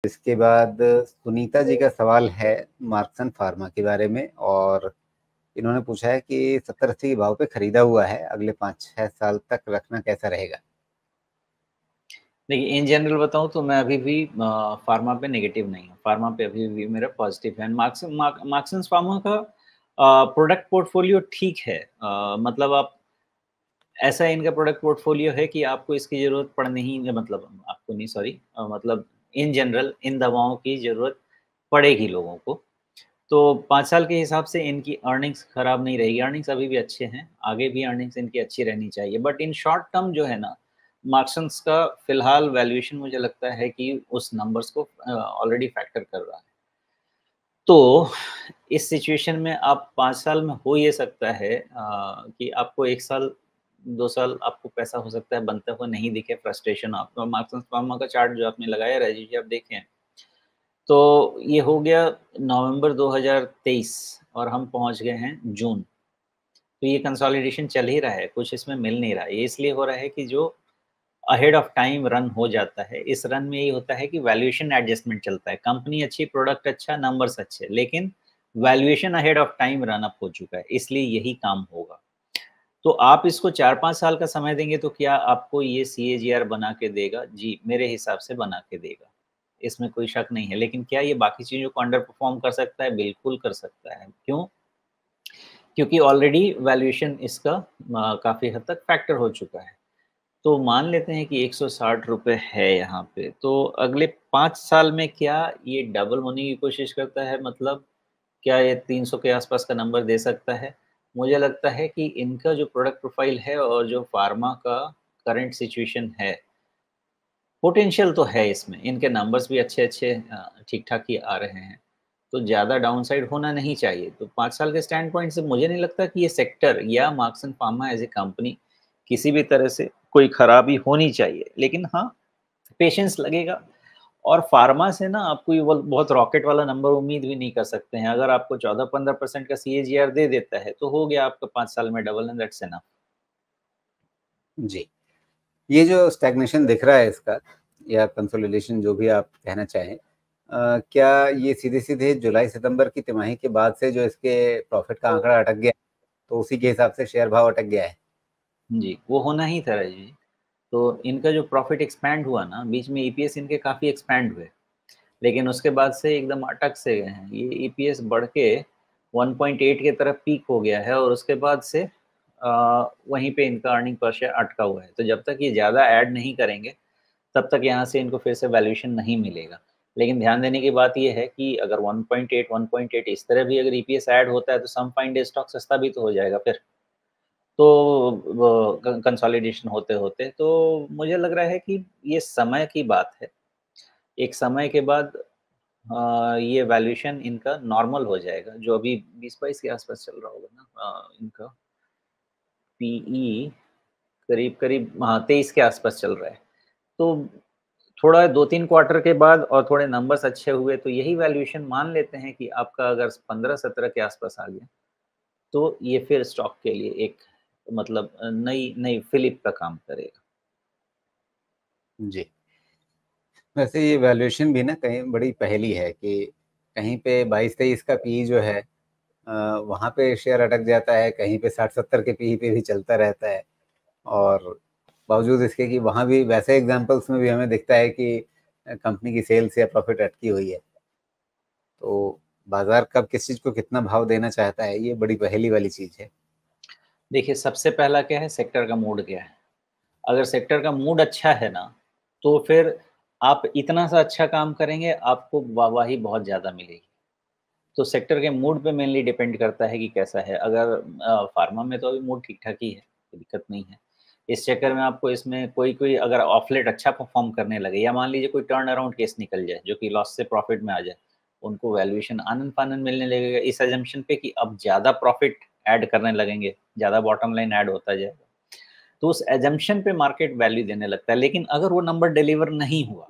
इसके बाद सुनीता जी का सवाल है मार्क्सन फार्मा के बारे में, और इन्होंने पूछा है कि 70-80 के भाव पे खरीदा हुआ है, अगले 5-6 साल तक रखना कैसा रहेगा? देखिए, इन जनरल बताऊँ तो मैं अभी भी फार्मा पे नेगेटिव नहीं हूँ। फार्मा पे अभी भी मेरा पॉजिटिव है। मार्क्सन्स फार्मा का प्रोडक्ट पोर्टफोलियो ठीक है। मतलब आप ऐसा इनका प्रोडक्ट पोर्टफोलियो है कि आपको इसकी ज़रूरत पड़ने ही मतलब आपको नहीं, सॉरी, मतलब इन जनरल इन दवाओं की ज़रूरत पड़ेगी लोगों को। तो 5 साल के हिसाब से इनकी अर्निंग्स खराब नहीं रहेगी, अर्निंग्स अभी भी अच्छे हैं, आगे भी अर्निंग्स इनकी अच्छी रहनी चाहिए। बट इन शॉर्ट टर्म जो है ना, मार्क्सन्स का फिलहाल वैल्यूएशन मुझे लगता है कि उस नंबर्स को ऑलरेडी फैक्टर कर रहा है। तो इस सिचुएशन में आप 5 साल में हो ये सकता है कि आपको 1 साल, 2 साल आपको पैसा हो सकता है बनता हुआ नहीं दिखे, फ्रस्ट्रेशन आपको। मार्क्सन्स फार्मा का चार्ट जो आपने लगाया राजीव जी, आप देखें तो ये हो गया नवंबर 2023 और हम पहुंच गए हैं जून। तो ये कंसोलिडेशन चल ही रहा है, कुछ इसमें मिल नहीं रहा है। ये इसलिए हो रहा है कि जो अहेड ऑफ टाइम रन हो जाता है, इस रन में ये होता है कि वैल्यूएशन एडजस्टमेंट चलता है। कंपनी अच्छी, प्रोडक्ट अच्छा, नंबर्स अच्छे, लेकिन valuation ahead of time run up हो चुका है, इसलिए यही काम होगा। तो आप इसको 4-5 साल का समय देंगे तो क्या आपको ये सीएजीआर बना के देगा? जी, मेरे हिसाब से बना के देगा। इसमें कोई शक नहीं है। लेकिन क्या ये बाकी चीज़ों को अंडर परफ़ॉर्म कर सकता है? बिल्कुल कर सकता है। क्यों? क्योंकि ऑलरेडी वैल्यूएशन इसका काफ़ी हद तक फैक्टर हो चुका है। तो मान लेते हैं कि ₹160 है यहाँ पे, तो अगले 5 साल में क्या ये डबल होने की कोशिश करता है? मतलब क्या ये 300 के आसपास का नंबर दे सकता है? मुझे लगता है कि इनका जो प्रोडक्ट प्रोफ़ाइल है और जो फ़ार्मा का करंट सिचुएशन है, पोटेंशियल तो है इसमें। इनके नंबर्स भी अच्छे-अच्छे ठीक-ठाक ही आ रहे हैं। तो ज़्यादा डाउनसाइड होना नहीं चाहिए। तो 5 साल के स्टैंड पॉइंट से मुझे नहीं लगता कि ये सेक्टर या Marksans pharma as a company किसी भी तरह से कोई खराबी होनी चाहिए। लेकिन हाँ, पेशेंस लगेगा। और फार्मा से ना आप कोई वो बहुत रॉकेट वाला नंबर उम्मीद भी नहीं कर सकते हैं। अगर आपको 14-15% का सीएजीआर दे देता है, तो हो गया आपका 5 साल में डबल एंड दैट्स इनफ। जी। ये जो स्टैग्नेशन दिख रहा है इसका, या कंसोलिडेशन, जो भी आप कहना चाहें, क्या ये सीधे-सीधे जुलाई-सितंबर की तिमाही के बाद से जो इसके प्रॉफ़िट का आंकड़ा अटक गया, तो उसी के हिसाब से शेयर भाव अटक गया है? जी, वो होना ही था राजीव जी। तो इनका जो प्रॉफिट एक्सपैंड हुआ ना, बीच में ईपीएस इनके काफ़ी एक्सपैंड हुए, लेकिन उसके बाद से एकदम अटक से गए हैं। ये ईपीएस बढ़ के 1.8 की तरफ पीक हो गया है और उसके बाद से वहीं पे इनका अर्निंग पर शेयर अटका हुआ है। तो जब तक ये ज़्यादा ऐड नहीं करेंगे, तब तक यहाँ से इनको फिर से वैल्यूएशन नहीं मिलेगा। लेकिन ध्यान देने की बात ये है कि अगर 1.8 इस तरह भी अगर ईपीएस ऐड होता है, तो सम फाइन डे स्टॉक सस्ता भी तो हो जाएगा फिर। तो वो कंसोलिडेशन होते-होते, तो मुझे लग रहा है कि ये समय की बात है। एक समय के बाद ये वैल्यूएशन इनका नॉर्मल हो जाएगा, जो अभी 20-22 के आसपास चल रहा होगा ना इनका पीई करीब-करीब, हाँ, 23 के आसपास चल रहा है। तो थोड़ा 2-3 क्वार्टर के बाद और थोड़े नंबर्स अच्छे हुए, तो यही वैल्यूएशन मान लेते हैं कि आपका अगर 15-17 के आसपास आ गया, तो ये फिर स्टॉक के लिए एक मतलब नई नई फ़िलिप का काम करेगा। जी। वैसे ये वैल्यूएशन भी ना कहीं बड़ी पहेली है कि कहीं पे 22-23 का पीई जो है, वहाँ पे शेयर अटक जाता है, कहीं पे 60-70 के पीई पे भी चलता रहता है, और बावजूद इसके कि वहाँ भी वैसे एग्ज़ाम्पल्स में भी हमें दिखता है कि कंपनी की सेल्स या प्रॉफ़िट अटकी हुई है। तो बाज़ार कब किस चीज़ को कितना भाव देना चाहता है, ये बड़ी पहेली वाली चीज़ है। देखिए, सबसे पहला क्या है, सेक्टर का मूड क्या है? अगर सेक्टर का मूड अच्छा है ना, तो फिर आप इतना सा अच्छा काम करेंगे, आपको वाहवाही बहुत ज़्यादा मिलेगी। तो सेक्टर के मूड पे मेनली डिपेंड करता है कि कैसा है। अगर फ़ार्मा में तो अभी मूड ठीक-ठाक ही है, कोई दिक्कत नहीं है। इस चक्कर में आपको इसमें कोई-कोई अगर ऑफ लेट अच्छा परफ़ॉर्म करने लगे या मान लीजिए कोई टर्न अराउंड केस निकल जाए, जो कि लॉस से प्रॉफ़िट में आ जाए, उनको वैल्यूएशन आनन-फानन मिलने लगेगा इस असम्पशन पे कि अब ज़्यादा प्रॉफ़िट ऐड करने लगेंगे, ज़्यादा बॉटम लाइन ऐड होता जाएगा। तो उस असम्पशन पे मार्केट वैल्यू देने लगता है। लेकिन अगर वो नंबर डिलीवर नहीं हुआ,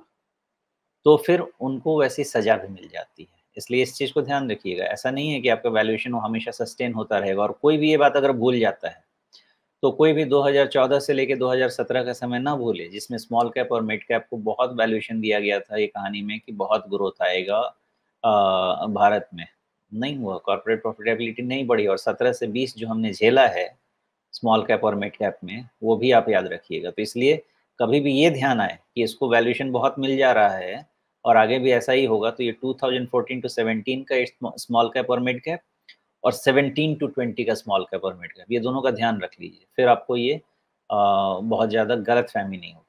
तो फिर उनको वैसी सज़ा भी मिल जाती है। इसलिए इस चीज़ को ध्यान रखिएगा। ऐसा नहीं है कि आपका वैल्यूएशन वो हमेशा सस्टेन होता रहेगा और कोई भी ये बात अगर भूल जाता है, तो कोई भी 2014 से लेके 2017 का समय ना भूले, जिसमें स्मॉल कैप और मिड कैप को बहुत वैल्यूएशन दिया गया था ये कहानी में कि बहुत ग्रोथ आएगा भारत में। नहीं हुआ, कॉर्पोरेट प्रॉफिटेबिलिटी नहीं बढ़ी और 17 से 20 जो हमने झेला है स्मॉल कैप और मिड कैप में, वो भी आप याद रखिएगा। तो इसलिए कभी भी ये ध्यान आए कि इसको वैल्यूएशन बहुत मिल जा रहा है और आगे भी ऐसा ही होगा, तो ये 2014 टू 17 का स्मॉल कैप और मिड कैप और 17 टू 20 का स्मॉल कैप और मिड कैप, ये दोनों का ध्यान रख लीजिए। फिर आपको ये बहुत ज़्यादा गलतफ़हमी नहीं होगी।